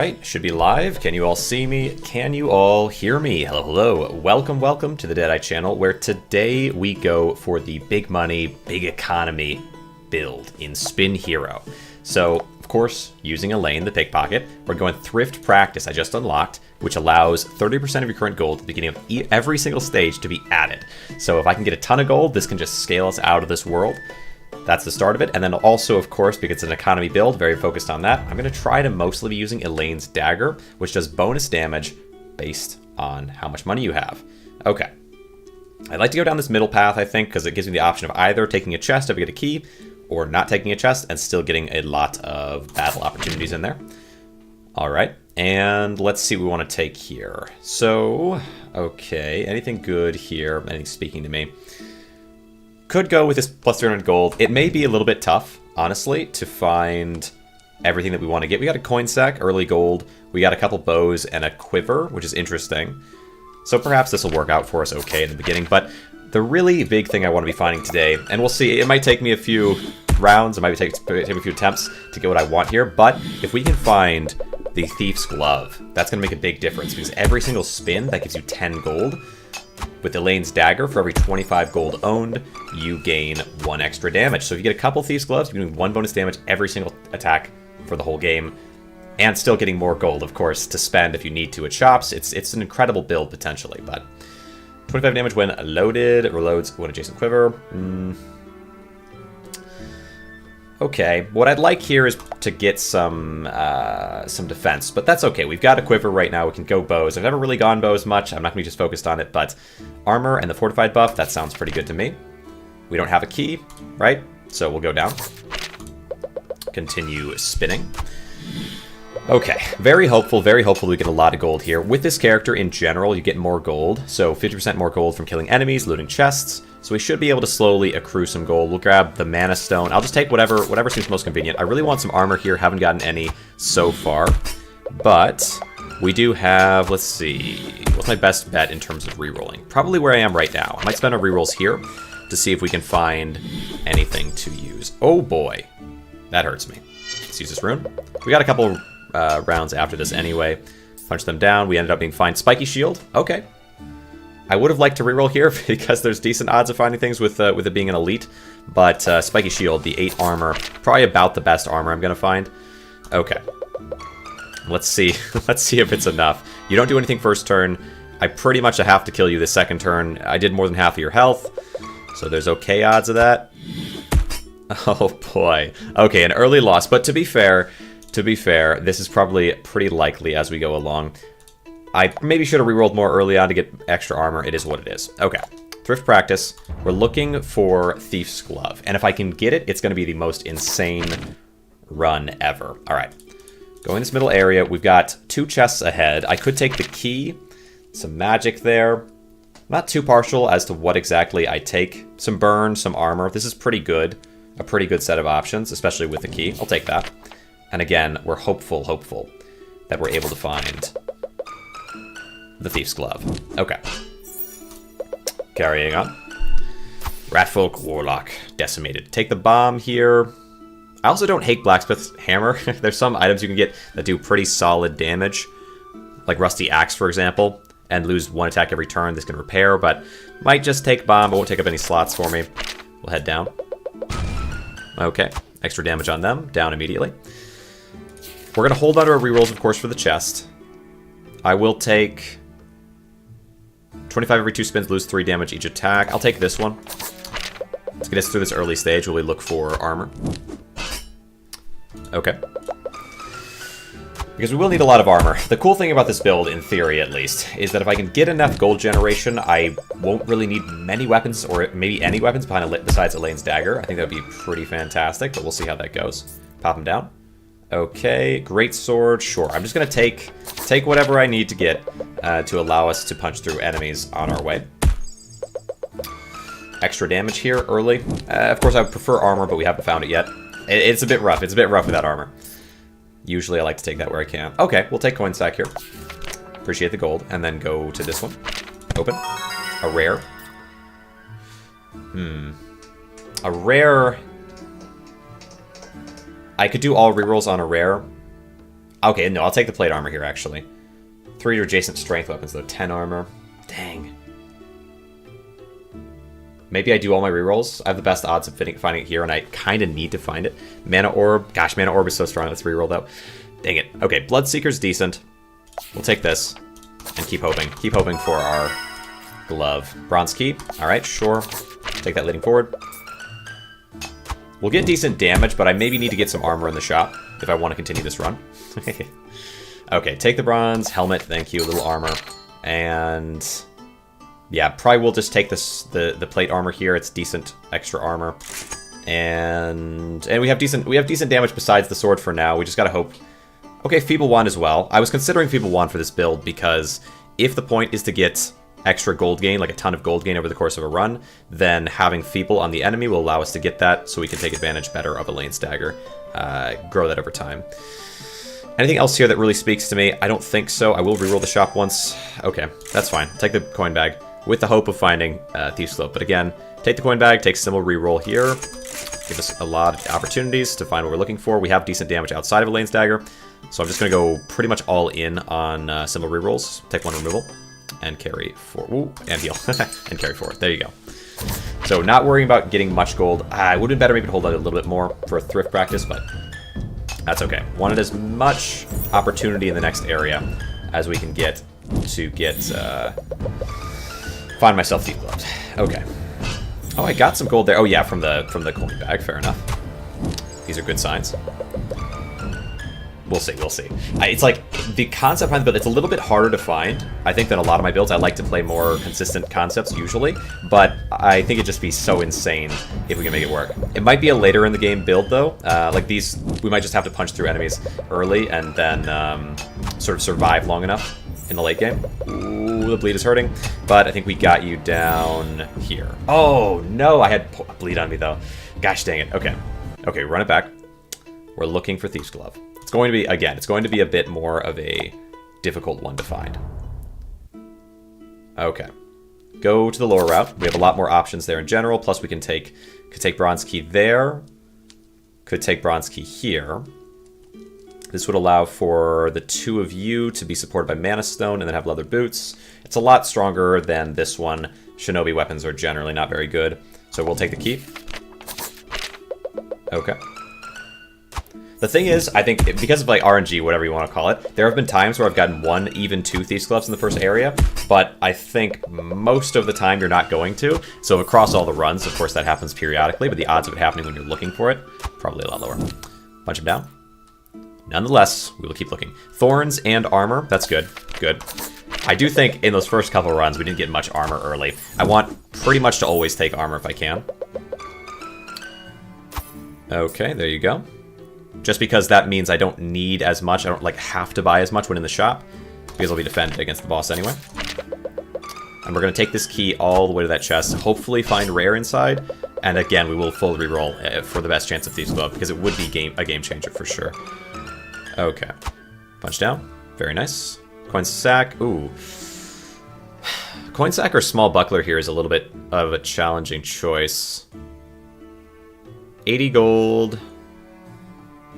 Right, should be live. Can you all see me? Can you all hear me? Hello, hello. Welcome to the Deadeye channel, where today we go for the big money, big economy build in Spin Hero. So, of course, using Elaine, the pickpocket, we're going Thrift Practice I just unlocked, which allows 30% of your current gold at the beginning of every single stage to be added. So if I can get a ton of gold, this can just scale us out of this world. That's the start of it. And then also, of course, because it's an economy build, very focused on that, I'm going to try to mostly be using Elaine's Dagger, which does bonus damage based on how much money you have. Okay. I'd like to go down this middle path, I think, because it gives me the option of either taking a chest if I get a key, or not taking a chest and still getting a lot of battle opportunities in there. All right. And let's see what we want to take here. So, okay. Anything good here? Anything speaking to me? Could go with this plus 300 gold. It may be a little bit tough, honestly, to find everything that we want to get. We got a coin sack, early gold. We got a couple bows and a quiver, which is interesting. So perhaps this will work out for us okay in the beginning. But the really big thing I want to be finding today, and we'll see, it might take me a few rounds, it might take me a few attempts to get what I want here, but if we can find the Thief's Glove, that's going to make a big difference, because every single spin, that gives you 10 gold. With Elaine's Dagger, for every 25 gold owned, you gain 1 extra damage. So if you get a couple Thieves' Gloves, you're doing 1 bonus damage every single attack for the whole game. And still getting more gold, of course, to spend if you need to at shops. It's an incredible build, potentially. But 25 damage when loaded. It reloads when adjacent quiver. Okay, what I'd like here is to get some defense, but that's okay. We've got a quiver right now. We can go bows. I've never really gone bows much. I'm not going to be just focused on it, but armor and the fortified buff, that sounds pretty good to me. We don't have a key, right? So we'll go down. Continue spinning. Okay, very hopeful we get a lot of gold here. With this character in general, you get more gold. So 50% more gold from killing enemies, looting chests. So we should be able to slowly accrue some gold. We'll grab the Mana Stone. I'll just take whatever seems most convenient. I really want some armor here. Haven't gotten any so far. But we do have, let's see, what's my best bet in terms of rerolling? Probably where I am right now. I might spend our rerolls here to see if we can find anything to use. Oh boy, that hurts me. Let's use this rune. We got a couple rounds after this anyway. Punch them down. We ended up being fine. Spiky Shield. Okay. I would have liked to reroll here because there's decent odds of finding things with it being an elite. But Spiky Shield, the 8 armor, probably about the best armor I'm going to find. Okay. Let's see. Let's see if it's enough. You don't do anything first turn. I pretty much have to kill you the second turn. I did more than half of your health. So there's okay odds of that. Oh boy. Okay, an early loss. But to be fair, this is probably pretty likely as we go along. I maybe should have rerolled more early on to get extra armor. It is what it is. Okay. Thrift Practice. We're looking for Thief's Glove. And if I can get it, it's going to be the most insane run ever. All right. Go in this middle area. We've got 2 chests ahead. I could take the key. Some magic there. Not too partial as to what exactly I take. Some burn, some armor. This is pretty good. A pretty good set of options, especially with the key. I'll take that. And again, we're hopeful that we're able to find the Thief's Glove. Okay. Carrying on. Ratfolk Warlock. Decimated. Take the bomb here. I also don't hate Blacksmith's Hammer. There's some items you can get that do pretty solid damage. Like Rusty Axe, for example. And lose 1 attack every turn. This can repair, but might just take bomb. It won't take up any slots for me. We'll head down. Okay. Extra damage on them. Down immediately. We're going to hold on to our rerolls, of course, for the chest. I will take 25 every 2 spins, lose 3 damage each attack. I'll take this one. Let's get us through this early stage where we look for armor. Okay. Because we will need a lot of armor. The cool thing about this build, in theory at least, is that if I can get enough gold generation, I won't really need many weapons, or maybe any weapons besides Elaine's Dagger. I think that would be pretty fantastic, but we'll see how that goes. Pop him down. Okay, great sword, sure. I'm just going to take whatever I need to get to allow us to punch through enemies on our way. Extra damage here early. Of course, I would prefer armor, but we haven't found it yet. It's a bit rough. It's a bit rough without armor. Usually I like to take that where I can. Okay, we'll take coin stack here. Appreciate the gold. And then go to this one. Open. A rare. A rare... I could do all rerolls on a rare. Okay, no, I'll take the plate armor here, actually. 3 to adjacent strength weapons, though. 10 armor. Dang. Maybe I do all my rerolls. I have the best odds of finding it here, and I kind of need to find it. Mana Orb. Gosh, Mana Orb is so strong. Let's reroll that. Dang it. Okay, Bloodseeker's decent. We'll take this and keep hoping. Keep hoping for our glove. Bronze Key. All right, sure. Take that leading forward. We'll get decent damage, but I maybe need to get some armor in the shop if I want to continue this run. Okay, take the bronze helmet. Thank you. A little armor. And yeah, probably we'll just take this the plate armor here. It's decent extra armor. And we have decent damage besides the sword for now. We just gotta hope. Okay, Feeble Wand as well. I was considering Feeble Wand for this build because if the point is to get extra gold gain, like a ton of gold gain over the course of a run, then having Feeble on the enemy will allow us to get that, so we can take advantage better of a lane stagger. Grow that over time. Anything else here that really speaks to me? I don't think so. I will reroll the shop once. Okay, that's fine. Take the coin bag with the hope of finding Thief's Cloak. But again, take the coin bag, take similar reroll here. Give us a lot of opportunities to find what we're looking for. We have decent damage outside of a lane stagger, so I'm just going to go pretty much all in on similar rerolls. Take 1 removal and carry 4. Ooh, and heal. And carry 4. There you go. So not worrying about getting much gold. I would have been better maybe to hold out a little bit more for a thrift practice, but that's okay. Wanted as much opportunity in the next area as we can get to find myself Thief Gloves. Okay. Oh, I got some gold there. Oh yeah, from the coin bag. Fair enough. These are good signs. We'll see, we'll see. It's like, the concept behind the build, it's a little bit harder to find, I think, than a lot of my builds. I like to play more consistent concepts, usually, but I think it'd just be so insane if we can make it work. It might be a later in the game build, though. Like these, we might just have to punch through enemies early and then sort of survive long enough in the late game. Ooh, the bleed is hurting, but I think we got you down here. Oh, no, I had bleed on me, though. Gosh dang it. Okay. Okay, run it back. We're looking for Thief's Glove. It's going to be, again, it's going to be a bit more of a difficult one to find. Okay. Go to the lower route. We have a lot more options there in general, plus we could take Bronze Key there. Could take Bronze Key here. This would allow for the 2 of you to be supported by Mana Stone and then have Leather Boots. It's a lot stronger than this one. Shinobi weapons are generally not very good, so we'll take the key. Okay. The thing is, I think, because of like RNG, whatever you want to call it, there have been times where I've gotten 1, even 2 Thief's Gloves in the first area, but I think most of the time you're not going to. So across all the runs, of course, that happens periodically, but the odds of it happening when you're looking for it, probably a lot lower. Punch him down. Nonetheless, we will keep looking. Thorns and armor, that's good. Good. I do think in those first couple runs, we didn't get much armor early. I want pretty much to always take armor if I can. Okay, there you go. Just because that means I don't need as much, I don't like have to buy as much when in the shop, because I'll be defended against the boss anyway. And we're going to take this key all the way to that chest, hopefully find rare inside, and again, we will full reroll for the best chance of Thief's Glove, because it would be a game changer for sure. Okay. Punch down. Very nice. Coin sack. Ooh. Coin sack or small buckler here is a little bit of a challenging choice. 80 gold.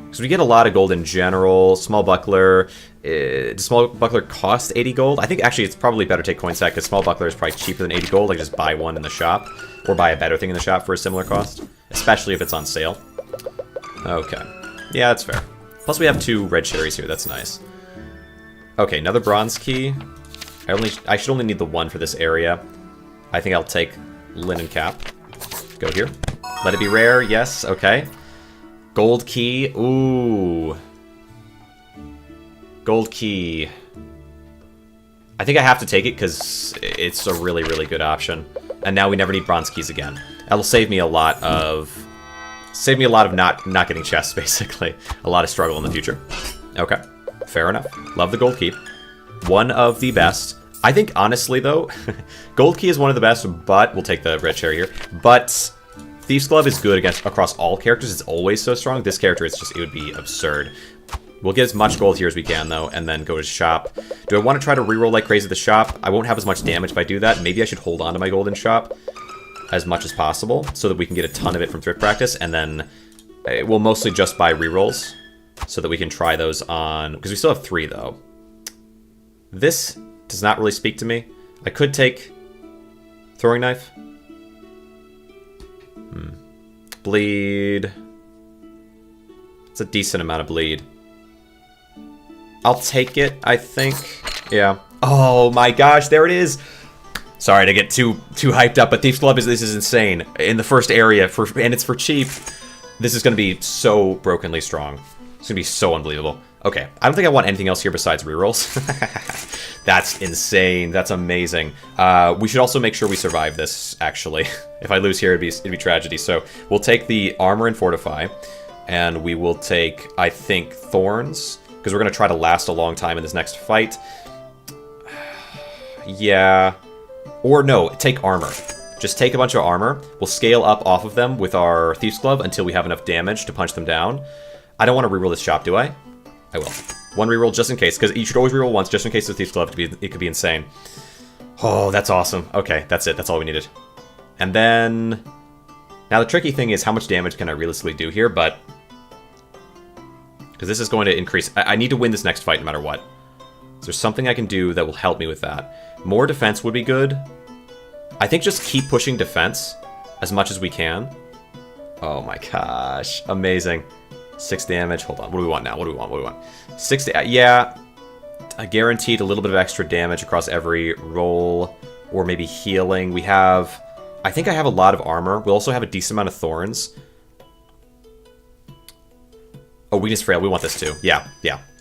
Because we get a lot of gold in general. Small buckler. Does small buckler cost 80 gold? I think actually it's probably better to take coin sack because small buckler is probably cheaper than 80 gold. Like just buy one in the shop. Or buy a better thing in the shop for a similar cost. Especially if it's on sale. Okay. Yeah, that's fair. Plus we have 2 red cherries here. That's nice. Okay, another bronze key. I should only need the 1 for this area. I think I'll take linen cap. Go here. Let it be rare. Yes. Okay. Gold key. Ooh. Gold key. I think I have to take it because it's a really, really good option. And now we never need bronze keys again. That'll save me a lot of not getting chests, basically. A lot of struggle in the future. Okay. Fair enough. Love the gold key. One of the best. I think, honestly, though, gold key is one of the best, but we'll take the red cherry here. But Thief's Glove is good across all characters. It's always so strong. This character, it would be absurd. We'll get as much gold here as we can, though, and then go to shop. Do I want to try to reroll like crazy at the shop? I won't have as much damage if I do that. Maybe I should hold on to my gold in shop as much as possible so that we can get a ton of it from thrift practice, and then we'll mostly just buy rerolls so that we can try those on... Because we still have 3, though. This does not really speak to me. I could take throwing knife. Bleed. It's a decent amount of bleed. I'll take it, I think. Yeah. Oh my gosh, there it is! Sorry to get too hyped up, but Thief's Club this is insane. In the first area, and it's for cheap. This is going to be so brokenly strong. It's going to be so unbelievable. Okay, I don't think I want anything else here besides rerolls. That's insane. That's amazing. We should also make sure we survive this, actually. If I lose here, it'd be tragedy. So we'll take the armor and fortify, and we will take, I think, thorns, because we're going to try to last a long time in this next fight. Yeah. Or no, take armor. Just take a bunch of armor. We'll scale up off of them with our Thief's Glove until we have enough damage to punch them down. I don't want to reroll this shop, do I? I will. One reroll just in case, because you should always reroll once just in case the Thief's Glove it could be insane. Oh, that's awesome. Okay, that's it. That's all we needed. And then... Now the tricky thing is how much damage can I realistically do here, but... Because this is going to increase... I need to win this next fight no matter what. Is there something I can do that will help me with that? More defense would be good. I think just keep pushing defense as much as we can. Oh my gosh. Amazing. 6 damage. Hold on. What do we want now? What do we want? 6 yeah. I guaranteed a little bit of extra damage across every roll. Or maybe healing. We have... I think I have a lot of armor. We'll also have a decent amount of thorns. Oh, weakness frail. We want this too. Yeah.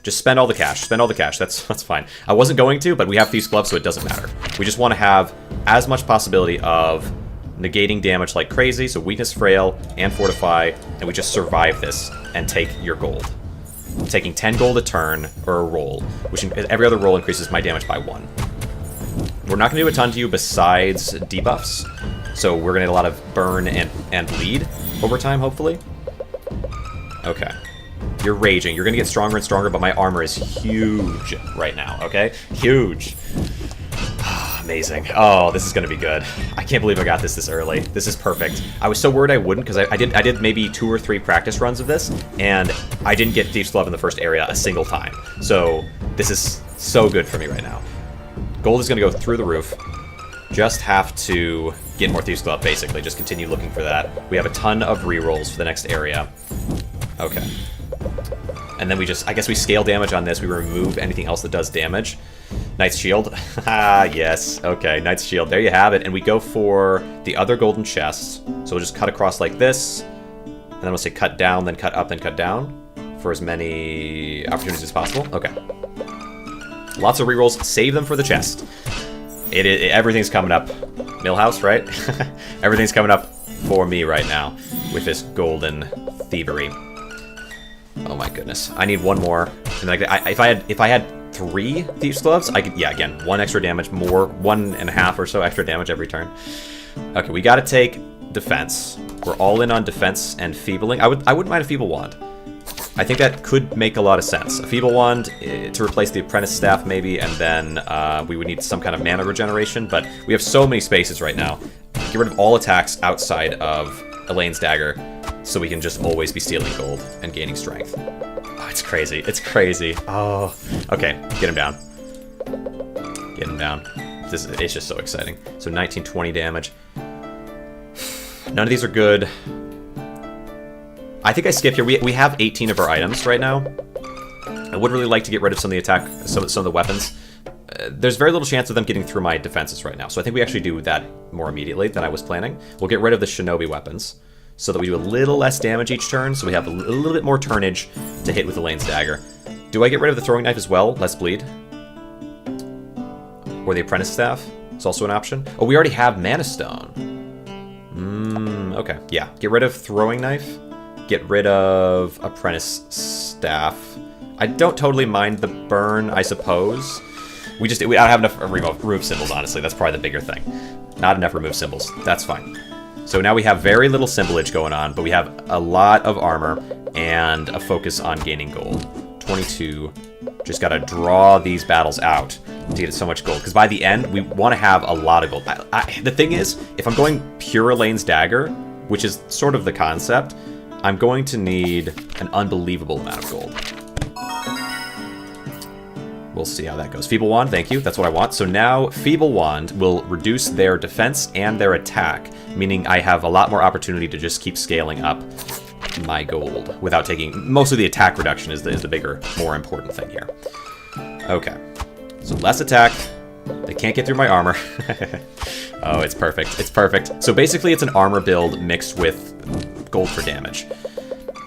Just spend all the cash. Spend all the cash. That's fine. I wasn't going to, but we have Thief's Glove, so it doesn't matter. We just want to have as much possibility of negating damage like crazy, so weakness frail and fortify, and we just survive this and take your gold. Taking 10 gold a turn, or a roll, which every other roll increases my damage by 1. We're not going to do a ton to you besides debuffs, so we're going to get a lot of burn and bleed over time, hopefully. Okay. You're raging. You're going to get stronger and stronger, but my armor is huge right now, okay? Huge. Amazing. Oh, this is going to be good. I can't believe I got this early. This is perfect. I was so worried I wouldn't, because I did maybe 2 or 3 practice runs of this, and I didn't get Thief's Glove in the first area a single time. So this is so good for me right now. Gold is going to go through the roof. Just have to get more Thief's Glove, basically. Just continue looking for that. We have a ton of rerolls for the next area. Okay. And then we just, I guess we scale damage on this. We remove anything else that does damage. Knight's Shield. Ah, yes. Okay, Knight's Shield. There you have it. And we go for the other golden chest. So we'll just cut across like this. And then we'll say cut down, then cut up, then cut down. For as many opportunities as possible. Okay. Lots of rerolls. Save them for the chest. Everything's coming up. Millhouse, right? Everything's coming up for me right now with this golden thievery. Oh my goodness. I need one more. And like if I had 3 Thief's Gloves, I could, yeah, again, 1 extra damage more, 1.5 or so extra damage every turn. Okay, we gotta take defense. We're all in on defense and feebling. I wouldn't mind a feeble wand. I think that could make a lot of sense. A feeble wand to replace the apprentice staff maybe, and then we would need some kind of mana regeneration, but we have so many spaces right now. Get rid of all attacks outside of Elaine's dagger, so we can just always be stealing gold and gaining strength. Oh, it's crazy. It's crazy. Oh. Okay, get him down. Get him down. It's just so exciting. So 19, 20 damage. None of these are good. I think I skip here. We have 18 of our items right now. I would really like to get rid of some of the weapons. There's very little chance of them getting through my defenses right now, so I think we actually do that more immediately than I was planning. We'll get rid of the shinobi weapons, so that we do a little less damage each turn, so we have a little bit more turnage to hit with Elaine's dagger. Do I get rid of the throwing knife as well? Less bleed? Or the apprentice staff? It's also an option. Oh, we already have mana stone. Okay, yeah. Get rid of throwing knife. Get rid of apprentice staff. I don't totally mind the burn, I suppose. We don't have enough remove symbols, honestly. That's probably the bigger thing. Not enough remove symbols. That's fine. So now we have very little symbolage going on, but we have a lot of armor and a focus on gaining gold. 22. Just gotta draw these battles out to get so much gold. Because by the end, we want to have a lot of gold. The thing is, if I'm going pure Elaine's dagger, which is sort of the concept, I'm going to need an unbelievable amount of gold. We'll see how that goes. Feeble Wand, thank you. That's what I want. So now Feeble Wand will reduce their defense and their attack, meaning I have a lot more opportunity to just keep scaling up my gold without taking... Most of the attack reduction is the bigger, more important thing here. Okay. So less attack. They can't get through my armor. Oh, it's perfect. It's perfect. So basically it's an armor build mixed with gold for damage.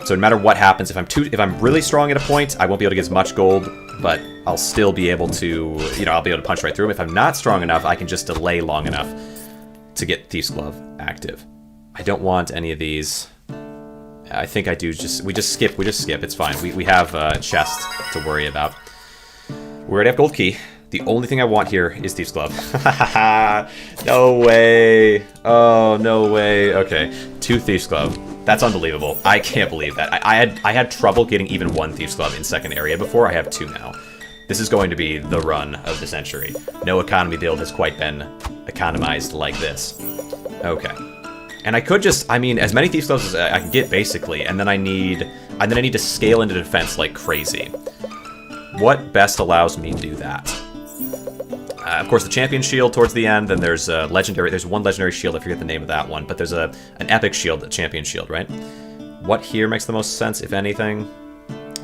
So no matter what happens, if I'm really strong at a point, I won't be able to get as much gold, but I'll still be able to, you know, I'll be able to punch right through them. If I'm not strong enough, I can just delay long enough to get Thief's Glove active. I don't want any of these. I think I do we just skip. It's fine. We have a chest to worry about. We already have gold key. The only thing I want here is Thief's Glove. No way. Oh, no way. Okay, 2 Thief's Glove. That's unbelievable. I can't believe that. I had trouble getting even 1 Thief's Glove in second area before. I have 2 now. This is going to be the run of the century. No economy build has quite been economized like this. Okay. And I could just, I mean, as many Thief's Gloves as I can get, basically, and then I need to scale into defense like crazy. What best allows me to do that? Of course, the champion shield towards the end, then there's a legendary, there's one legendary shield, I forget the name of that one, but there's an epic shield, a champion shield, right? What here makes the most sense, if anything?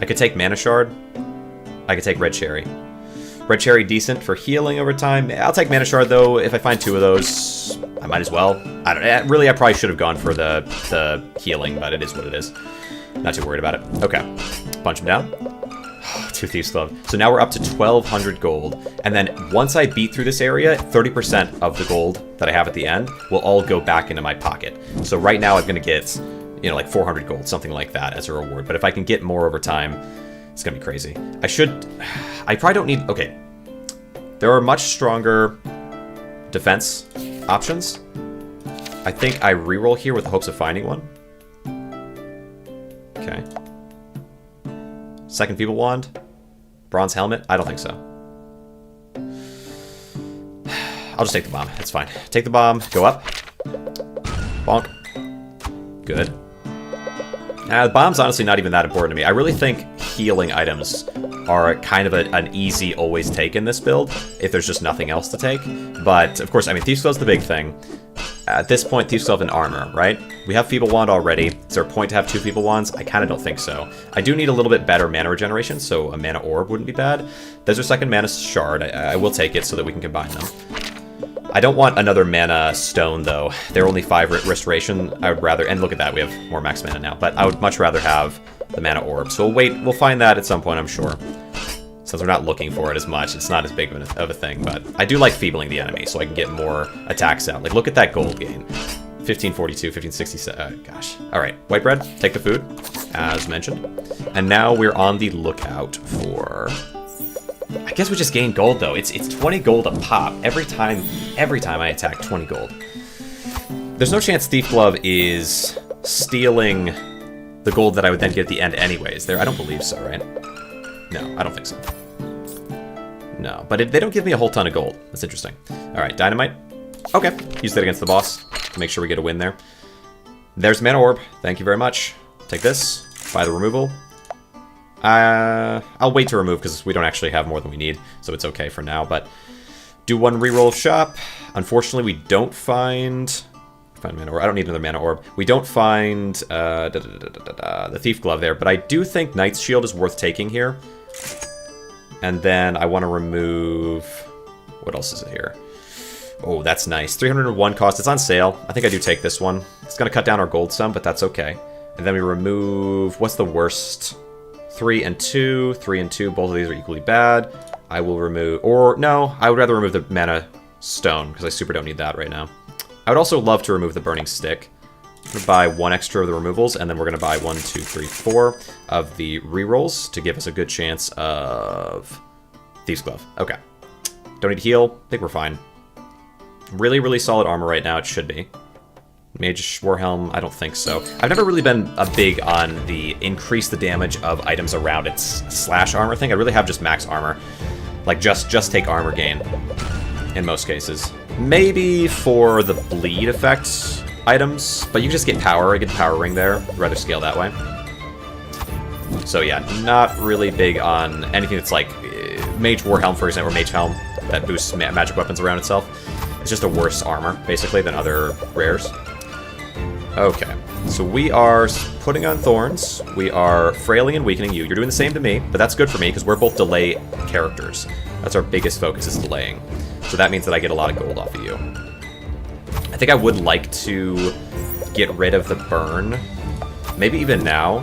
I could take Mana Shard. I could take Red Cherry. Red Cherry decent for healing over time. I'll take Mana Shard though. If I find 2 of those, I might as well. I don't. Really, I probably should have gone for the healing, but it is what it is. Not too worried about it. Okay, punch him down. 2 Thief's Glove. So now we're up to 1,200 gold, and then once I beat through this area, 30% of the gold that I have at the end will all go back into my pocket. So right now I'm gonna get, you know, like 400 gold, something like that as a reward. But if I can get more over time, it's gonna be crazy. I probably don't need, okay. There are much stronger defense options. I think I reroll here with the hopes of finding one. Okay. Second Feeble Wand. Bronze Helmet? I don't think so. I'll just take the bomb. That's fine. Take the bomb. Go up. Bonk. Good. The bomb's honestly not even that important to me. I really think healing items are kind of an easy always take in this build, if there's just nothing else to take. But, of course, I mean, Thief's Glove's the big thing. At this point, Thief's Glove and armor, right? We have Feeble Wand already. Is there a point to have 2 Feeble Wands? I kind of don't think so. I do need a little bit better mana regeneration, so a Mana Orb wouldn't be bad. There's our second Mana Shard. I will take it so that we can combine them. I don't want another Mana Stone, though. They're only 5 restoration. I would rather... And look at that, we have more max mana now. But I would much rather have the Mana Orb. So we'll find that at some point, I'm sure. Since we're not looking for it as much, it's not as big of a thing, but I do like feebling the enemy so I can get more attacks out. Like, look at that gold gain. 1542, 1567, gosh. Alright, White Bread, take the food, as mentioned. And now we're on the lookout for... I guess we just gain gold, though. It's 20 gold a pop every time I attack 20 gold. There's no chance Thief Glove is stealing the gold that I would then get at the end anyways. I don't believe so, right? No, I don't think so. No, but they don't give me a whole ton of gold. That's interesting. Alright, Dynamite. Okay, use that against the boss to make sure we get a win there. There's Mana Orb. Thank you very much. Take this. Buy the removal. I'll wait to remove because we don't actually have more than we need, so it's okay for now, but do 1 reroll of shop. Unfortunately, we don't find Mana Orb. I don't need another Mana Orb. We don't find the Thief Glove there, but I do think Knight's Shield is worth taking here. And then I want to remove... What else is it here? Oh, that's nice. 301 cost. It's on sale. I think I do take this one. It's going to cut down our gold sum, but that's okay. And then we remove... What's the worst? 3 and 2. 3 and 2. Both of these are equally bad. I will remove... Or, no. I would rather remove the Mana Stone, because I super don't need that right now. I would also love to remove the Burning Stick. I'm going to buy 1 extra of the removals, and then we're going to buy 1, 2, 3, 4 of the rerolls to give us a good chance of Thief's Glove. Okay. Don't need to heal. I think we're fine. Really, really solid armor right now. It should be. Mage Warhelm, I don't think so. I've never really been a big on the increase the damage of items around its slash armor thing. I really have just max armor. Like, just take armor gain in most cases. Maybe for the bleed effect items, but you can just get power. I get power ring there. I'd rather scale that way. So yeah, not really big on anything that's like Mage Warhelm, for example, or Mage Helm, that boosts magic weapons around itself. It's just a worse armor, basically, than other rares. Okay, so we are putting on Thorns. We are frailing and weakening you. You're doing the same to me, but that's good for me, because we're both delay characters. That's our biggest focus, is delaying. So that means that I get a lot of gold off of you. I think I would like to get rid of the burn. Maybe even now.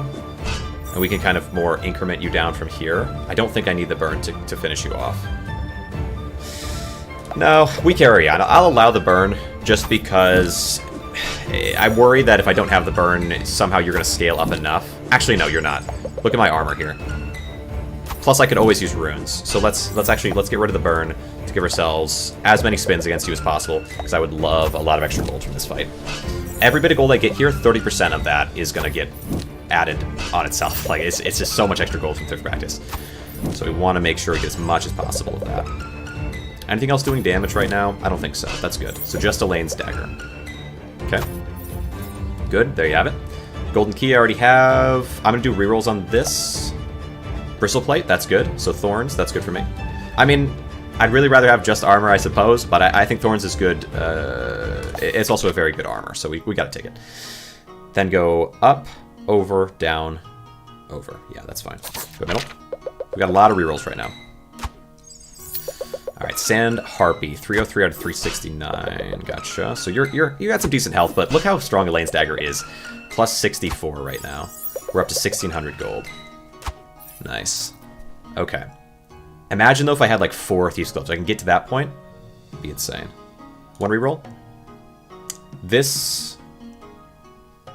And we can kind of more increment you down from here. I don't think I need the burn to finish you off. No, we carry on. I'll allow the burn just because I worry that if I don't have the burn, somehow you're going to scale up enough. Actually, no, you're not. Look at my armor here. Plus, I could always use runes. So let's get rid of the burn to give ourselves as many spins against you as possible, because I would love a lot of extra gold from this fight. Every bit of gold I get here, 30% of that is going to get added on itself. Like, it's just so much extra gold from Thrift Practice. So we want to make sure we get as much as possible of that. Anything else doing damage right now? I don't think so. That's good. So just Elaine's Dagger. Okay. Good. There you have it. Golden Key I already have. I'm going to do rerolls on this. Bristleplate, that's good. So Thorns, that's good for me. I mean, I'd really rather have just armor, I suppose, but I think Thorns is good. It's also a very good armor, so we got to take it. Then go up, over, down, over. Yeah, that's fine. Go middle. We got a lot of rerolls right now. All right, Sand Harpy, 303 out of 369. Gotcha. So you got some decent health, but look how strong Elaine's Dagger is. Plus 64 right now. We're up to 1,600 gold. Nice. Okay. Imagine, though, if I had, like, 4 Thieves' Gloves. I can get to that point. It'd be insane. One reroll. This...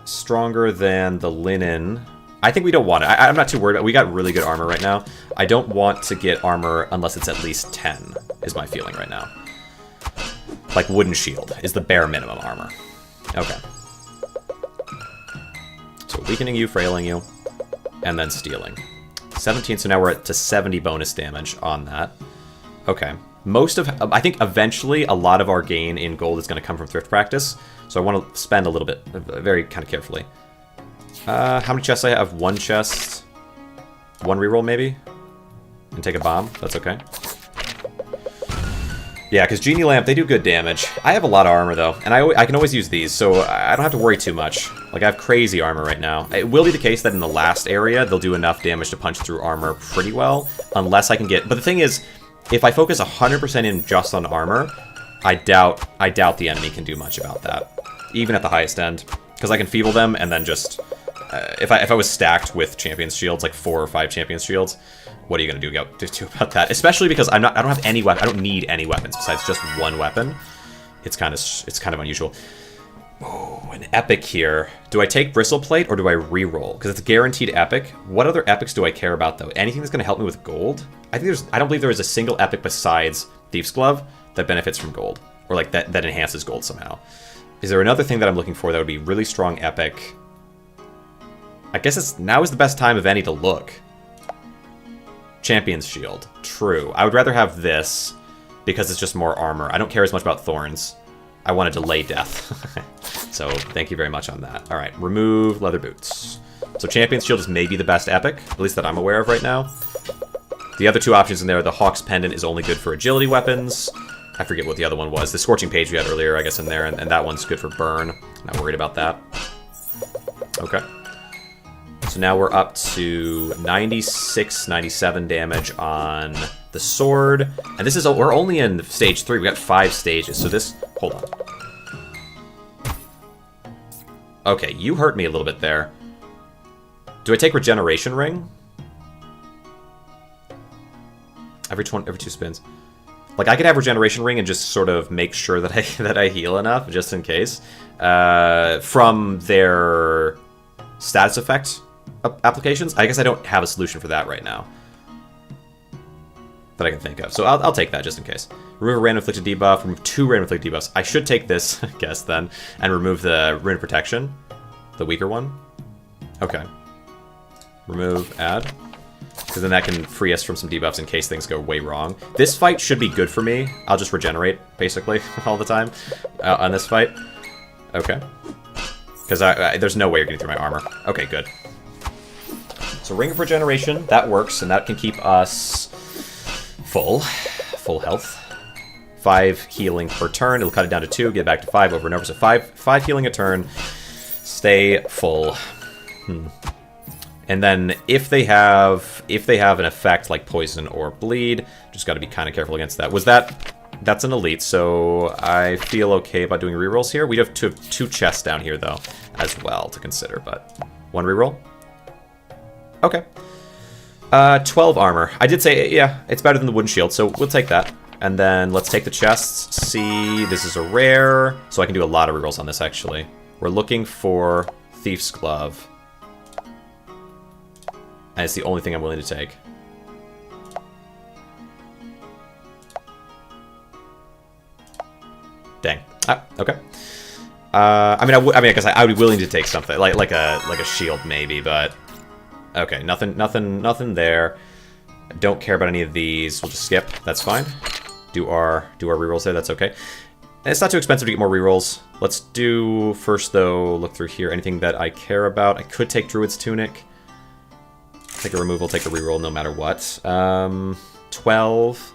stronger than the linen. I think we don't want it. I'm not too worried about it. We got really good armor right now. I don't want to get armor unless it's at least 10, is my feeling right now. Like Wooden Shield is the bare minimum armor. Okay. So weakening you, frailing you, and then stealing. 17, so now we're at to 70 bonus damage on that. Okay. I think eventually a lot of our gain in gold is going to come from Thrift Practice, so I want to spend a little bit, very kind of carefully. How many chests I have? 1 chest. 1 reroll, maybe? And take a bomb. That's okay. Yeah, because Genie Lamp, they do good damage. I have a lot of armor, though, and I can always use these, so I don't have to worry too much. Like, I have crazy armor right now. It will be the case that in the last area, they'll do enough damage to punch through armor pretty well, unless I can get... But the thing is, if I focus 100% in just on armor, I doubt the enemy can do much about that, even at the highest end, because I can feeble them and then just... if I was stacked with Champion's Shields, like 4 or 5 Champion's Shields, what are you gonna do about that? Especially because I don't have any weapon. I don't need any weapons besides just 1 weapon. It's kind of unusual. Oh, an epic here. Do I take Bristleplate or do I reroll? Because it's guaranteed epic. What other epics do I care about though? Anything that's gonna help me with gold? I don't believe there is a single epic besides Thief's Glove that benefits from gold, or like that enhances gold somehow. Is there another thing that I'm looking for that would be really strong epic? I guess now is the best time of any to look. Champion's Shield. True. I would rather have this because it's just more armor. I don't care as much about Thorns. I want to delay death. So thank you very much on that. All right, remove leather boots. So Champion's Shield is maybe the best epic, at least that I'm aware of right now. The other 2 options in there, the Hawk's Pendant is only good for agility weapons. I forget what the other one was. The Scorching Page we had earlier, I guess, in there, and that one's good for burn. Not worried about that. Okay. So now we're up to 96, 97 damage on the sword. And this is, we're only in stage 3. We got 5 stages. So this, hold on. Okay, you hurt me a little bit there. Do I take Regeneration Ring? Every 2 spins. Like, I could have Regeneration Ring and just sort of make sure that I heal enough, just in case. From their status effect applications. I guess I don't have a solution for that right now that I can think of. So I'll take that just in case. Remove a random inflicted debuff, remove 2 random inflicted debuffs. I should take this, I guess, then, and remove the Rune of Protection, the weaker one. Okay. Remove, add. Because then that can free us from some debuffs in case things go way wrong. This fight should be good for me. I'll just regenerate, basically, all the time on this fight. Okay. Because there's no way you're getting through my armor. Okay, good. So Ring of Regeneration, that works, and that can keep us full health. 5 healing per turn. It'll cut it down to 2, get back to 5 over and over. So 5 healing a turn. Stay full. And then if they have an effect like poison or bleed, just got to be kind of careful against that. That's an elite, so I feel okay about doing rerolls here. We have 2 chests down here though as well to consider, but 1 reroll. Okay. 12 armor. I did say, yeah, it's better than the wooden shield, so we'll take that. And then let's take the chests. See, this is a rare, so I can do a lot of rerolls on this, actually. We're looking for Thief's Glove. And it's the only thing I'm willing to take. Dang. Ah, okay. I guess I would be willing to take something like a shield maybe, but okay, nothing there. I don't care about any of these. We'll just skip. That's fine. Do our rerolls there. That's okay. And it's not too expensive to get more rerolls. Let's do first though. Look through here. Anything that I care about? I could take Druid's Tunic. Take a removal. Take a reroll, no matter what. 12.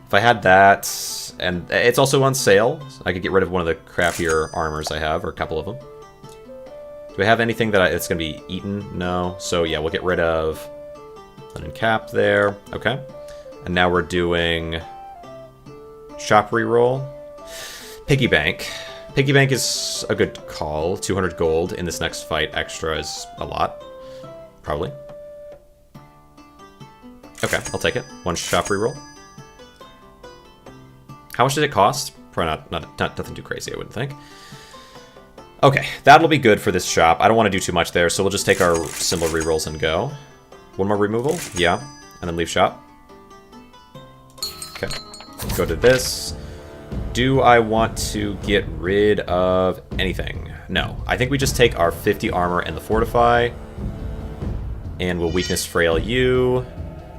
If I had that, and it's also on sale, I could get rid of one of the crappier armors I have, or a couple of them. Do I have anything that it's going to be eaten? No. So yeah, we'll get rid of an uncap there. Okay. And now we're doing shop reroll. Piggy Bank. Piggy Bank is a good call. 200 gold in this next fight. Extra is a lot. Probably. Okay, I'll take it. 1 shop reroll. How much did it cost? Probably not nothing too crazy, I wouldn't think. Okay, that'll be good for this shop. I don't want to do too much there, so we'll just take our symbol rerolls and go. 1 more removal? Yeah. And then leave shop. Okay. Go to this. Do I want to get rid of anything? No. I think we just take our 50 armor and the fortify. And we'll weakness frail you.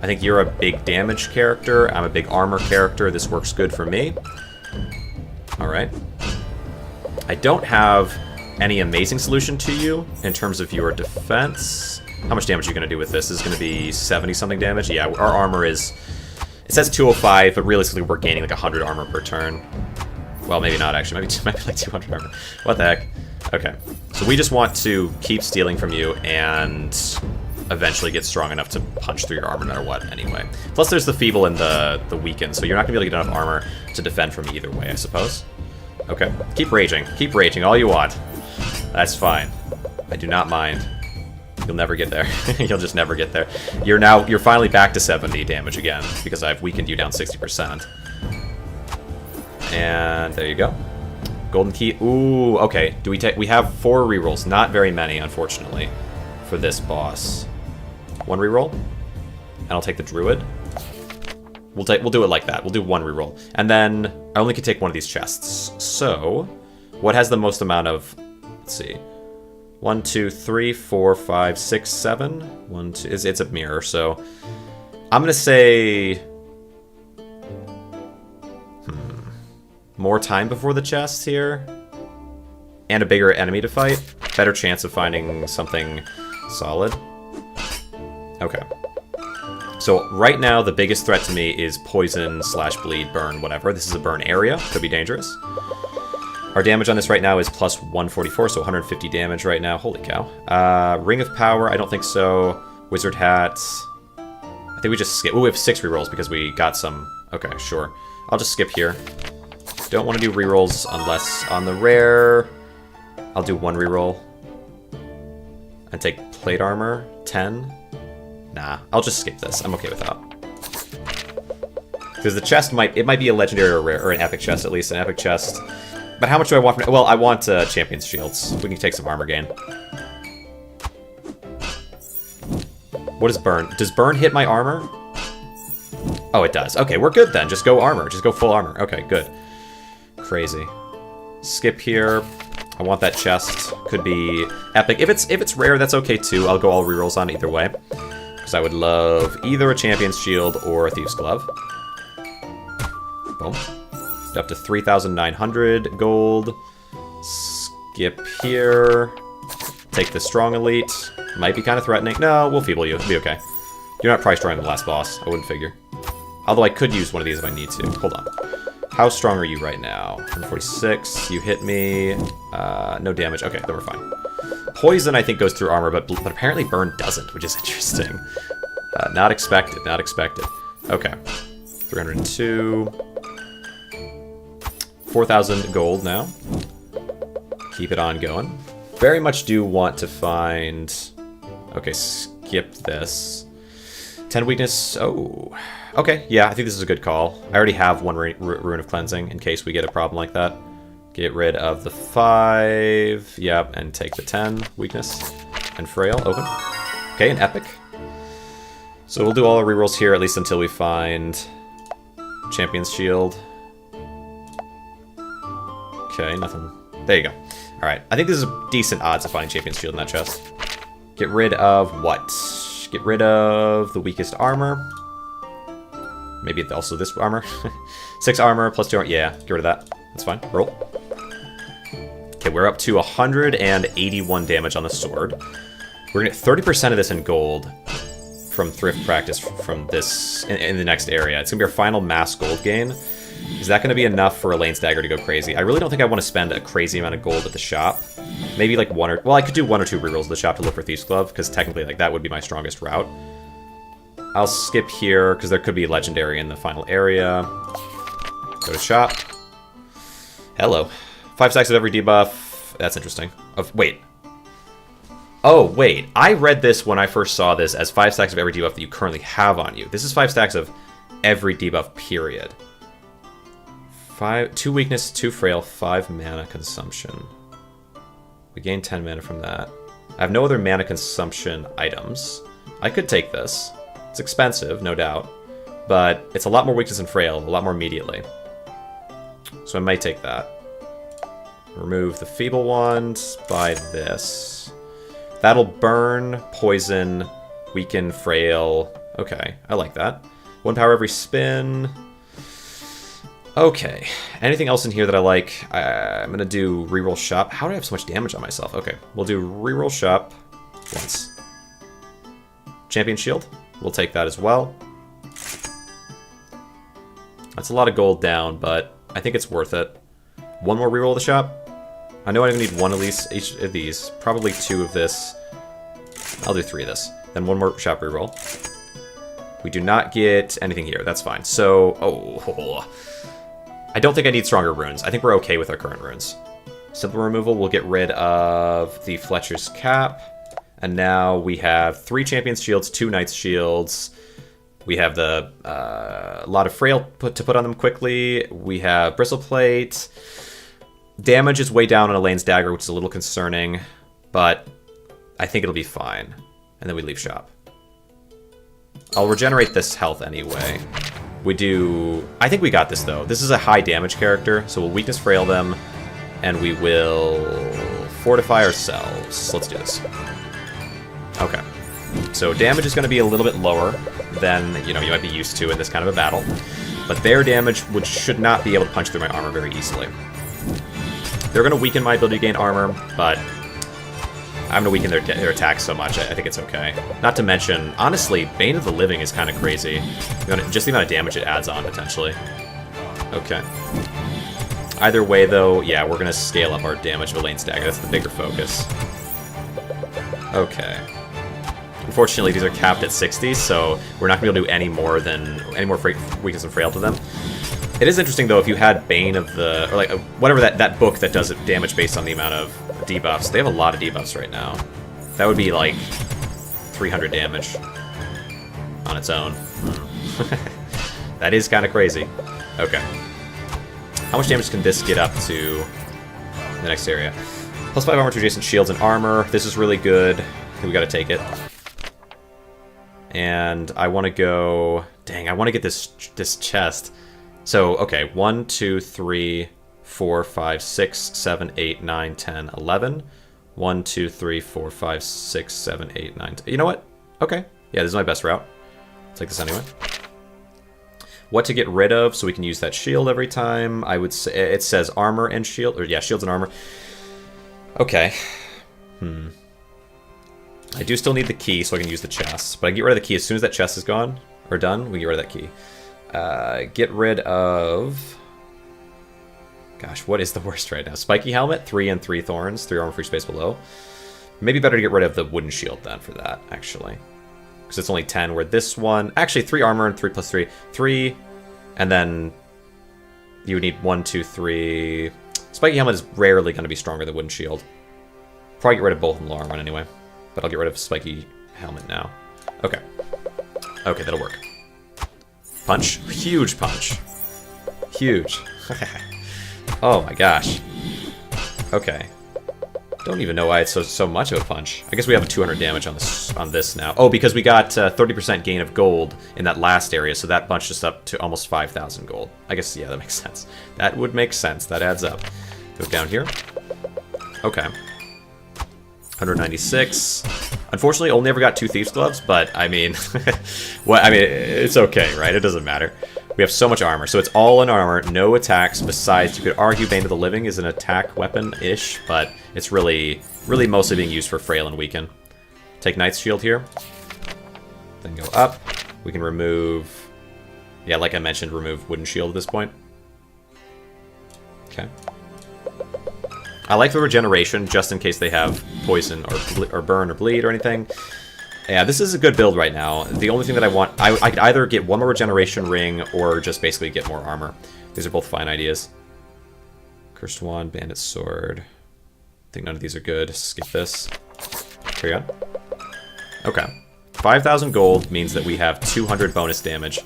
I think you're a big damage character. I'm a big armor character. This works good for me. Alright. I don't have any amazing solution to you in terms of your defense. How much damage are you going to do with this? This is going to be 70-something damage. Yeah, our armor is... It says 205, but realistically we're gaining like 100 armor per turn. Well, maybe not actually. Might be like 200 armor. What the heck? Okay. So we just want to keep stealing from you and eventually get strong enough to punch through your armor no matter what anyway. Plus there's the feeble and the weakened, so you're not going to be able to get enough armor to defend from me either way, I suppose. Okay. Keep raging all you want. That's fine. I do not mind. You'll never get there. You'll just never get there. You're finally back to 70 damage again, because I've weakened you down 60%. And there you go. Golden key. Ooh, okay. We have 4 rerolls, not very many, unfortunately, for this boss. 1 reroll, and I'll take the druid. We'll do it like that. We'll do 1 reroll, and then I only can take 1 of these chests. So, what has the most amount of? Let's see. 1, 2, 3, 4, 5, 6, 7. 1, 2. It's a mirror, so I'm gonna say more time before the chest here, and a bigger enemy to fight. Better chance of finding something solid. Okay. So right now the biggest threat to me is poison / bleed, burn, whatever. This is a burn area. Could be dangerous. Our damage on this right now is plus 144, so 150 damage right now. Holy cow. Ring of Power, I don't think so. Wizard Hat. I think we just skip. Oh, we have 6 rerolls because we got some. Okay, sure. I'll just skip here. Don't want to do rerolls unless on the rare. I'll do 1 reroll. And take plate armor. 10. Nah, I'll just skip this. I'm okay with that. Because the chest might be a legendary or rare, or an epic chest at least, an epic chest. But how much do I want from it? Well, I want Champion's Shields. We can take some armor gain. What is burn? Does burn hit my armor? Oh, it does. Okay, we're good then. Just go armor. Just go full armor. Okay, good. Crazy. Skip here. I want that chest. Could be epic. If it's rare, that's okay too. I'll go all rerolls on either way. Because I would love either a Champion's Shield or a Thief's Glove. Boom. Up to 3,900 gold. Skip here. Take the Strong Elite. Might be kind of threatening. No, we'll feeble you. It'll be okay. You're not probably stronger than the last boss. I wouldn't figure. Although I could use one of these if I need to. Hold on. How strong are you right now? 146. You hit me. No damage. Okay, then we're fine. Poison, I think, goes through armor, but apparently burn doesn't, which is interesting. Not expected, not expected. Okay. 302. 4,000 gold now. Keep it on going. Very much do want to find... Okay, skip this. 10 weakness. Oh. Okay, yeah, I think this is a good call. I already have one Rune of Cleansing in case we get a problem like that. Get rid of the 5. Yep, and take the 10 weakness. And Frail, open. Okay, an Epic. So we'll do all our rerolls here, at least until we find Champion's Shield. Okay, nothing. There you go. Alright, I think this is decent odds of finding Champion's Shield in that chest. Get rid of what? Get rid of the weakest armor. Maybe also this armor. 6 armor plus 2 armor. Yeah, get rid of that. That's fine. Roll. Okay, we're up to 181 damage on the sword. We're going to get 30% of this in gold from thrift practice from this in the next area. It's going to be our final mass gold gain. Is that going to be enough for Elaine's Dagger to go crazy? I really don't think I want to spend a crazy amount of gold at the shop. Maybe like one or... Well, I could do 1 or 2 rerolls at the shop to look for Thief's Glove, because technically like that would be my strongest route. I'll skip here, because there could be Legendary in the final area. Go to shop. Hello. 5 stacks of every debuff. That's interesting. Wait. Oh, wait. I read this when I first saw this as 5 stacks of every debuff that you currently have on you. This is 5 stacks of every debuff, period. 2 weakness, 2 frail, 5 mana consumption. We gain 10 mana from that. I have no other mana consumption items. I could take this. It's expensive, no doubt. But it's a lot more weakness and frail, a lot more immediately. So I might take that. Remove the feeble wand by this. That'll burn, poison, weaken, frail. Okay, I like that. 1 power every spin. Okay, anything else in here that I like? I'm going to do reroll shop. How do I have so much damage on myself? Okay, we'll do reroll shop once. Champion shield, we'll take that as well. That's a lot of gold down, but I think it's worth it. 1 more reroll of the shop. I know I need 1 at least each of these. Probably 2 of this. I'll do 3 of this. Then 1 more shop reroll. We do not get anything here. That's fine. So, oh... I don't think I need stronger runes. I think we're okay with our current runes. Simple removal, we'll get rid of the Fletcher's Cap. And now we have 3 Champion's Shields, 2 Knight's Shields. We have the lot of Frail to put on them quickly. We have Bristleplate. Damage is way down on Elaine's Dagger, which is a little concerning. But I think it'll be fine. And then we leave shop. I'll regenerate this health anyway. We do... I think we got this, though. This is a high damage character, so we'll weakness frail them, and we will fortify ourselves. Let's do this. Okay. So damage is going to be a little bit lower than, you know, you might be used to in this kind of a battle, but their damage should not be able to punch through my armor very easily. They're going to weaken my ability to gain armor, but I'm going to weaken their attacks so much, I think it's okay. Not to mention, honestly, Bane of the Living is kind of crazy. Just the amount of damage it adds on, potentially. Okay. Either way, though, yeah, we're going to scale up our damage of Elaine's Dagger. That's the bigger focus. Okay. Unfortunately, these are capped at 60, so we're not going to be able to do any more weakness and frail to them. It is interesting, though, if you had Bane of the... Or, like, whatever that book that does damage based on the amount of debuffs. They have a lot of debuffs right now. That would be, like, 300 damage on its own. That is kind of crazy. Okay. How much damage can this get up to the next area? Plus 5 armor to adjacent shields and armor. This is really good. I think we gotta take it. And I want to go... Dang, I want to get this chest. So, okay, 1, 2, 3, 4, 5, 6, 7, 8, 9, 10, 11. 1, 2, 3, 4, 5, 6, 7, 8, 9, 10. You know what? Okay. Yeah, this is my best route. I'll take this anyway. What to get rid of so we can use that shield every time. I would say it says armor and shield. Or yeah, shields and armor. Okay. I do still need the key so I can use the chest. But I can get rid of the key as soon as that chest is gone. Or done, we get rid of that key. Get rid of... Gosh, what is the worst right now? Spiky helmet, 3 and 3 thorns, 3 armor free space below. Maybe better to get rid of the wooden shield then for that, actually. Because it's only 10, where this one... Actually, 3 armor and 3 plus 3. 3, and then you would need 1, 2, 3... Spiky helmet is rarely going to be stronger than wooden shield. Probably get rid of both in the long run anyway. But I'll get rid of spiky helmet now. Okay. Okay, that'll work. Punch. Huge punch. Huge. Oh my gosh. Okay. Don't even know why it's so much of a punch. I guess we have a 200 damage on this now. Oh, because we got 30% gain of gold in that last area, so that bunched us up to almost 5,000 gold. I guess, yeah, that makes sense. That would make sense. That adds up. Go down here. Okay. 196. Unfortunately, only ever got 2 Thieves Gloves, but, I mean... well, I mean, it's okay, right? It doesn't matter. We have so much armor, so it's all in armor, no attacks. Besides, you could argue Bane of the Living is an attack weapon-ish, but it's really mostly being used for Frail and Weaken. Take Knight's Shield here. Then go up. We can remove... Yeah, like I mentioned, remove Wooden Shield at this point. Okay. I like the regeneration, just in case they have poison or burn or bleed or anything. Yeah, this is a good build right now. The only thing that I want... I could either get one more regeneration ring or just basically get more armor. These are both fine ideas. Cursed Wand, Bandit Sword. I think none of these are good. Skip this. Carry on. Okay. 5,000 gold means that we have 200 bonus damage.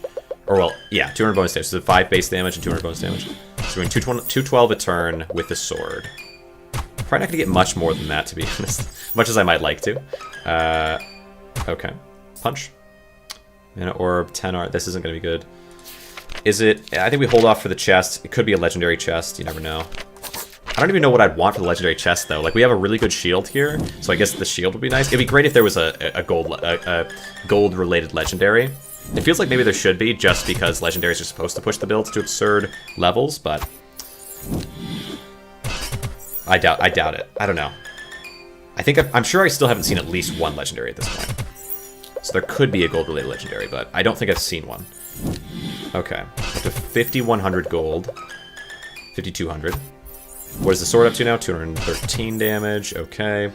Or, well, yeah, 200 bonus damage. So 5 base damage and 200 bonus damage. So we're doing 212 a turn with the sword. Probably not going to get much more than that, to be honest. Much as I might like to. Okay. Punch. Mana Orb, 10 art. This isn't going to be good. Is it... I think we hold off for the chest. It could be a legendary chest. You never know. I don't even know what I'd want for the legendary chest, though. Like, we have a really good shield here, so I guess the shield would be nice. It'd be great if there was a gold-related legendary. It feels like maybe there should be, just because legendaries are supposed to push the builds to absurd levels, but... I doubt it. I don't know. I'm sure I still haven't seen at least one legendary at this point. So there could be a gold-related legendary, but I don't think I've seen one. Okay. Up to 5,100 gold. 5,200. What is the sword up to now? 213 damage. Okay.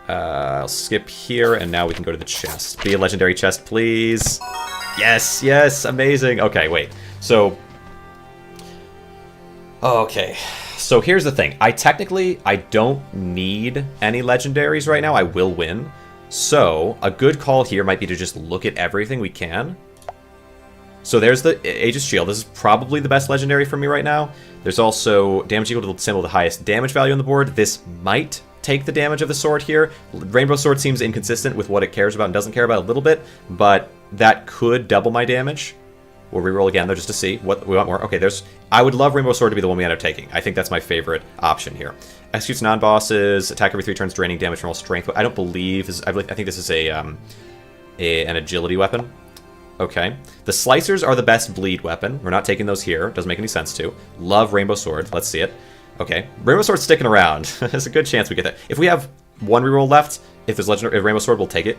I'll skip here, and now we can go to the chest. Be a legendary chest, please. Yes, yes, amazing. Okay, wait. So... Okay. So here's the thing. I don't need any legendaries right now. I will win. So a good call here might be to just look at everything we can. So there's the Aegis Shield. This is probably the best legendary for me right now. There's also damage equal to the symbol with the highest damage value on the board. This might take the damage of the sword here. Rainbow Sword seems inconsistent with what it cares about and doesn't care about a little bit, but that could double my damage. We'll reroll again though just to see what we want more. Okay, I would love Rainbow Sword to be the one we end up taking. I think that's my favorite option here. Executes non-bosses, attack every 3 turns, draining damage from all strength. I don't believe I think this is an agility weapon. Okay. The slicers are the best bleed weapon. We're not taking those here. Doesn't make any sense to. Love Rainbow Sword. Let's see it. Okay. Rainbow Sword's sticking around. There's a good chance we get that. If we have one reroll left, if there's Rainbow Sword, we'll take it.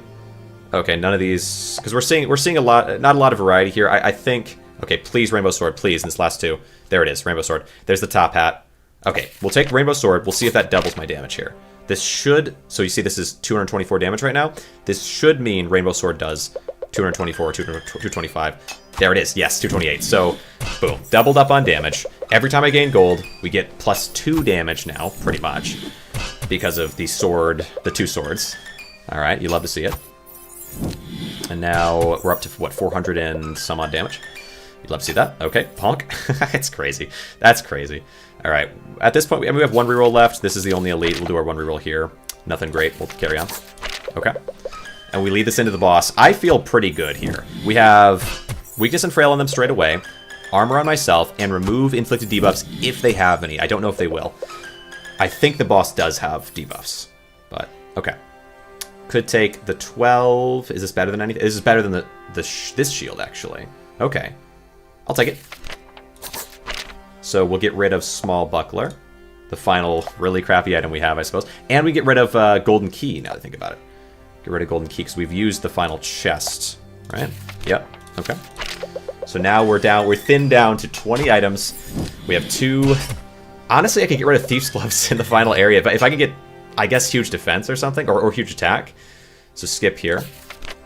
Okay, none of not a lot of variety here. I think, okay, please Rainbow Sword, please, in this last 2. There it is, Rainbow Sword. There's the top hat. Okay, we'll take Rainbow Sword. We'll see if that doubles my damage here. This should, so you see this is 224 damage right now. This should mean Rainbow Sword does 224, 225. There it is, yes, 228. So, boom, doubled up on damage. Every time I gain gold, we get +2 damage now, pretty much, because of the 2 swords. All right, you love to see it. And now we're up to, what, 400 and some odd damage? You'd love to see that. Okay, honk. It's crazy. That's crazy. All right, at this point, we have 1 reroll left. This is the only elite. We'll do our 1 reroll here. Nothing great. We'll carry on. Okay. And we lead this into the boss. I feel pretty good here. We have weakness and frail on them straight away, armor on myself, and remove inflicted debuffs if they have any. I don't know if they will. I think the boss does have debuffs, but okay. Could take the 12. Is this better than anything? This is better than this shield, actually. Okay. I'll take it. So we'll get rid of Small Buckler, the final really crappy item we have, I suppose. And we get rid of Golden Key, now that I think about it. Get rid of Golden Key, because we've used the final chest, right? Yep. Okay. So now we're thinned down to 20 items. We have 2... Honestly, I could get rid of Thief's Gloves in the final area. If I could get, I guess, huge defense or something, or huge attack. So skip here.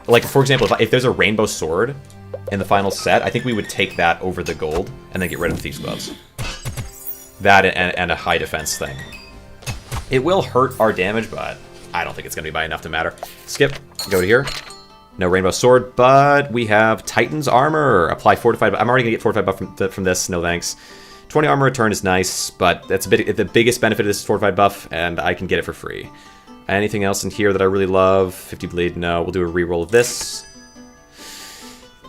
Like, for example, if there's a rainbow sword in the final set, I think we would take that over the gold and then get rid of Thief's Gloves. That and a high defense thing. It will hurt our damage, but I don't think it's going to be by enough to matter. Skip. Go to here. No rainbow sword, but we have Titan's armor. Apply fortified. I'm already going to get fortified buff from this. No thanks. 20 armor return is nice, but that's the biggest benefit of this fortified buff, and I can get it for free. Anything else in here that I really love? 50 bleed, no. We'll do a reroll of this.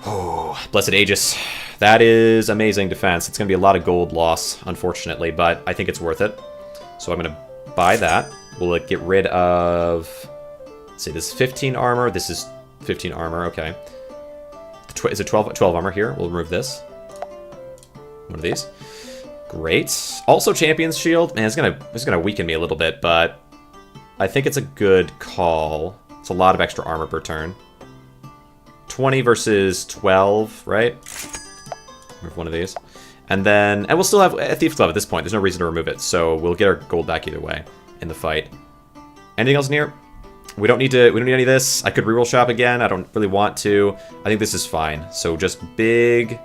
Oh, Blessed Aegis. That is amazing defense. It's going to be a lot of gold loss, unfortunately, but I think it's worth it. So I'm going to buy that. We'll get rid of... Let's see, this is 15 armor. This is 15 armor, okay. Is it 12 armor here? We'll remove this. One of these. Great. Also Champion's Shield. Man, it's gonna weaken me a little bit, but I think it's a good call. It's a lot of extra armor per turn. 20 versus 12, right? Remove one of these. And we'll still have a Thief's Glove at this point. There's no reason to remove it, so we'll get our gold back either way in the fight. Anything else in here? We don't need any of this. I could reroll shop again. I don't really want to. I think this is fine. So just big...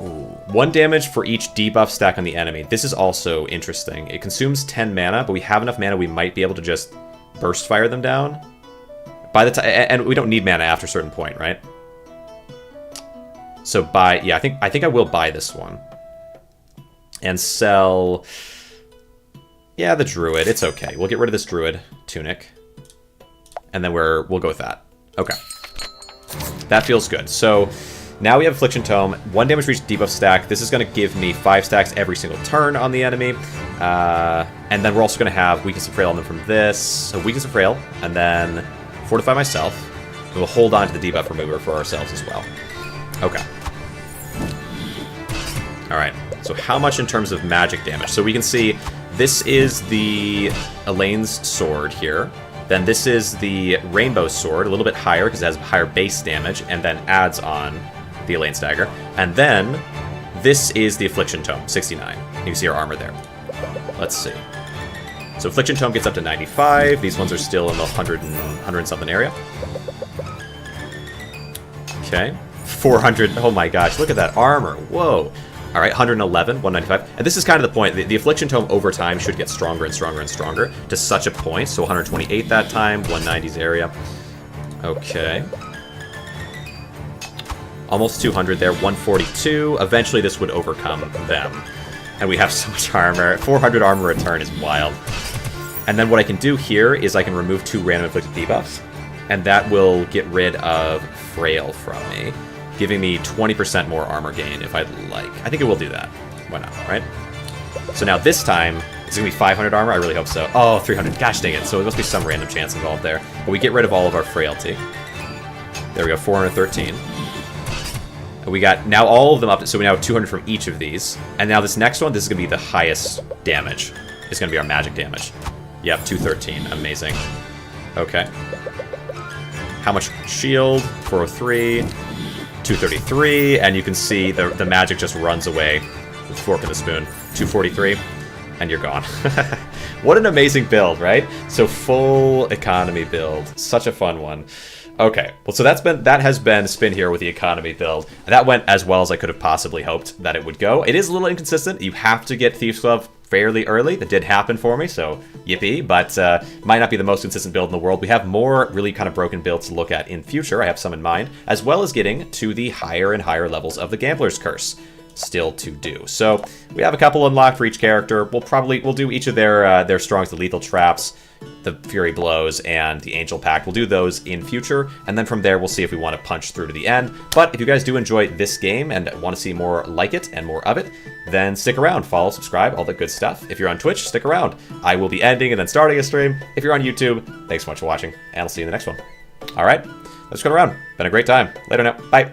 Ooh. 1 damage for each debuff stack on the enemy. This is also interesting. It consumes 10 mana, but we have enough mana we might be able to just burst fire them down. By the time, and we don't need mana after a certain point, right? So buy, yeah, I think I will buy this one. And sell, yeah, the Druid. It's okay. We'll get rid of this Druid tunic. And then we'll go with that. Okay. That feels good. So now we have Affliction Tome, 1 damage for each debuff stack. This is going to give me 5 stacks every single turn on the enemy. And then we're also going to have Weakness and Frail on them from this. So Weakness and Frail, and then Fortify myself. And we'll hold on to the debuff remover for ourselves as well. Okay. Alright, so how much in terms of magic damage? So we can see this is the Elaine's sword here. Then this is the Rainbow Sword, a little bit higher because it has higher base damage, and then adds on the Elaine's Dagger. And then this is the Affliction Tome, 69. You can see our armor there. Let's see. So Affliction Tome gets up to 95. These ones are still in the 100 and something area. Okay. 400. Oh my gosh, look at that armor. Whoa. All right, 111, 195. And this is kind of the point. The Affliction Tome over time should get stronger and stronger and stronger to such a point. So 128 that time, 190's area. Okay. Almost 200 there, 142. Eventually this would overcome them. And we have so much armor. 400 armor return is wild. And then what I can do here is I can remove 2 random inflicted debuffs. And that will get rid of Frail from me, giving me 20% more armor gain if I'd like. I think it will do that. Why not, right? So now this time, it's going to be 500 armor? I really hope so. Oh, 300. Gosh dang it. So there must be some random chance involved there. But we get rid of all of our frailty. There we go, 413. And we got now all of them up, so we now have 200 from each of these. And now this next one, this is going to be the highest damage. It's going to be our magic damage. Yep, 213. Amazing. Okay. How much shield? 403. 233, and you can see the magic just runs away with fork and the spoon. 243, and you're gone. What an amazing build, right? So full economy build. Such a fun one. Okay, well, so that has been Spin here with the economy build. That went as well as I could have possibly hoped that it would go. It is a little inconsistent. You have to get Thief's Glove fairly early. That did happen for me, so yippee, but might not be the most consistent build in the world. We have more really kind of broken builds to look at in future. I have some in mind, as well as getting to the higher and higher levels of the Gambler's Curse still to do. So we have a couple unlocked for each character. We'll do each of their strongs, the lethal traps, the Fury Blows, and the Angel Pact. We'll do those in future, and then from there we'll see if we want to punch through to the end. But if you guys do enjoy this game and want to see more like it and more of it, then stick around, follow, subscribe, all that good stuff. If you're on Twitch, stick around. I will be ending and then starting a stream. If you're on YouTube, thanks so much for watching, and I'll see you in the next one. All right, let's go around. Been a great time. Later now. Bye.